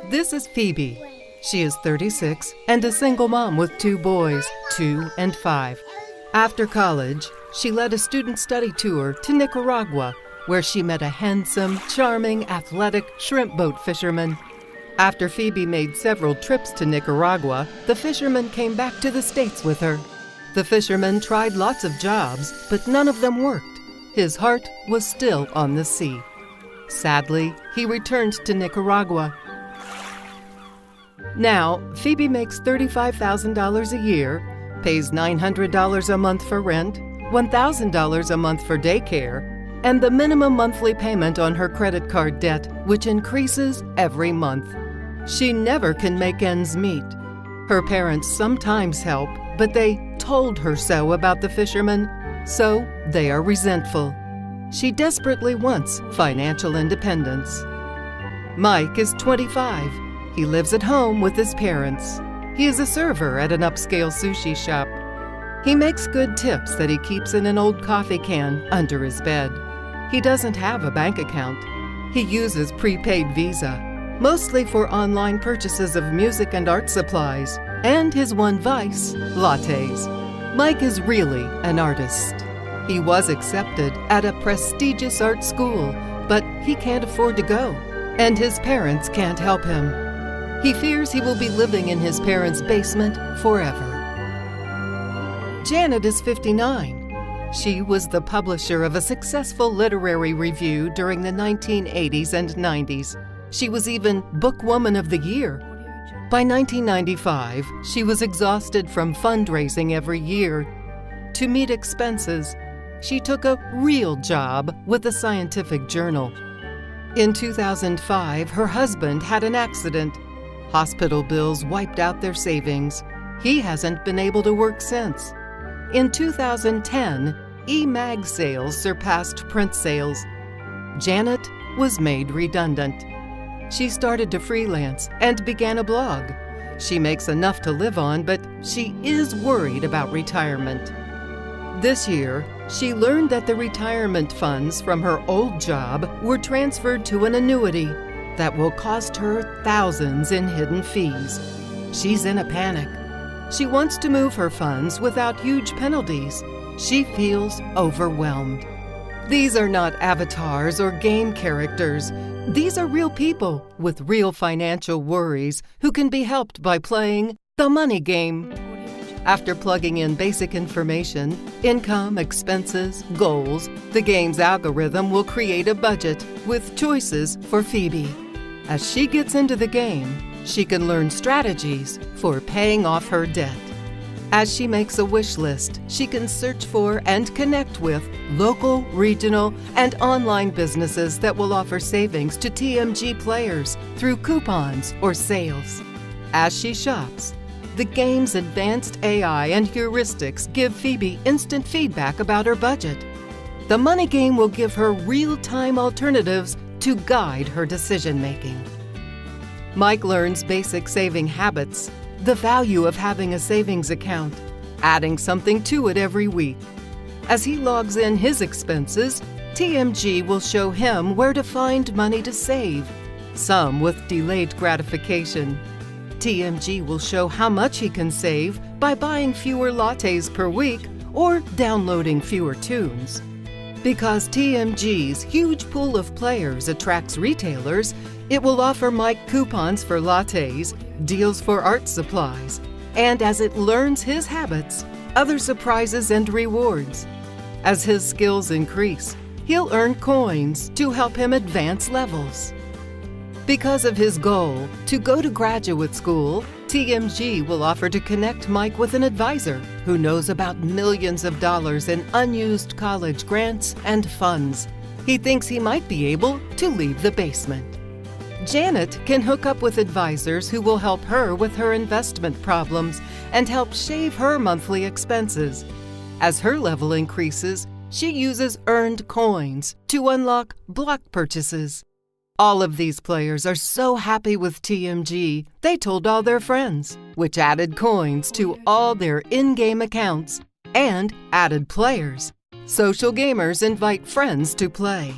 This is Phoebe. She is 36 and a single mom with 2 boys, 2 and 5. After college, she led a student study tour to Nicaragua, where she met a handsome, charming, athletic shrimp boat fisherman. After Phoebe made several trips to Nicaragua, the fisherman came back to the States with her. The fisherman tried lots of jobs, but none of them worked. His heart was still on the sea. Sadly, he returned to Nicaragua. Now, Phoebe makes $35,000 a year, pays $900 a month for rent, $1,000 a month for daycare, and the minimum monthly payment on her credit card debt, which increases every month. She never can make ends meet. Her parents sometimes help, but they told her so about the fisherman, so they are resentful. She desperately wants financial independence. Mike is 25. He lives at home with his parents. He is a server at an upscale sushi shop. He makes good tips that he keeps in an old coffee can under his bed. He doesn't have a bank account. He uses prepaid Visa, mostly for online purchases of music and art supplies, and his one vice, lattes. Mike is really an artist. He was accepted at a prestigious art school, but he can't afford to go, and his parents can't help him. He fears he will be living in his parents' basement forever. Janet is 59. She was the publisher of a successful literary review during the 1980s and 90s. She was even Bookwoman of the Year. By 1995, she was exhausted from fundraising every year. To meet expenses, she took a real job with a scientific journal. In 2005, her husband had an accident. Hospital bills wiped out their savings. He hasn't been able to work since. In 2010, e-mag sales surpassed print sales. Janet was made redundant. She started to freelance and began a blog. She makes enough to live on, but she is worried about retirement. This year, she learned that the retirement funds from her old job were transferred to an annuity that will cost her thousands in hidden fees. She's in a panic. She wants to move her funds without huge penalties. She feels overwhelmed. These are not avatars or game characters. These are real people with real financial worries who can be helped by playing the money game. After plugging in basic information, income, expenses, goals, the game's algorithm will create a budget with choices for Phoebe. As she gets into the game, she can learn strategies for paying off her debt. As she makes a wish list, she can search for and connect with local, regional, and online businesses that will offer savings to TMG players through coupons or sales. As she shops, the game's advanced AI and heuristics give Phoebe instant feedback about her budget. The money game will give her real-time alternatives to guide her decision-making. Mike learns basic saving habits, the value of having a savings account, adding something to it every week. As he logs in his expenses, TMG will show him where to find money to save, some with delayed gratification. TMG will show how much he can save by buying fewer lattes per week or downloading fewer tunes. Because TMG's huge pool of players attracts retailers, it will offer Mike coupons for lattes, deals for art supplies, and as it learns his habits, other surprises and rewards. As his skills increase, he'll earn coins to help him advance levels. Because of his goal to go to graduate school, TMG will offer to connect Mike with an advisor who knows about millions of dollars in unused college grants and funds. He thinks he might be able to leave the basement. Janet can hook up with advisors who will help her with her investment problems and help shave her monthly expenses. As her level increases, she uses earned coins to unlock block purchases. All of these players are so happy with TMG, they told all their friends, which added coins to all their in-game accounts and added players. Social gamers invite friends to play.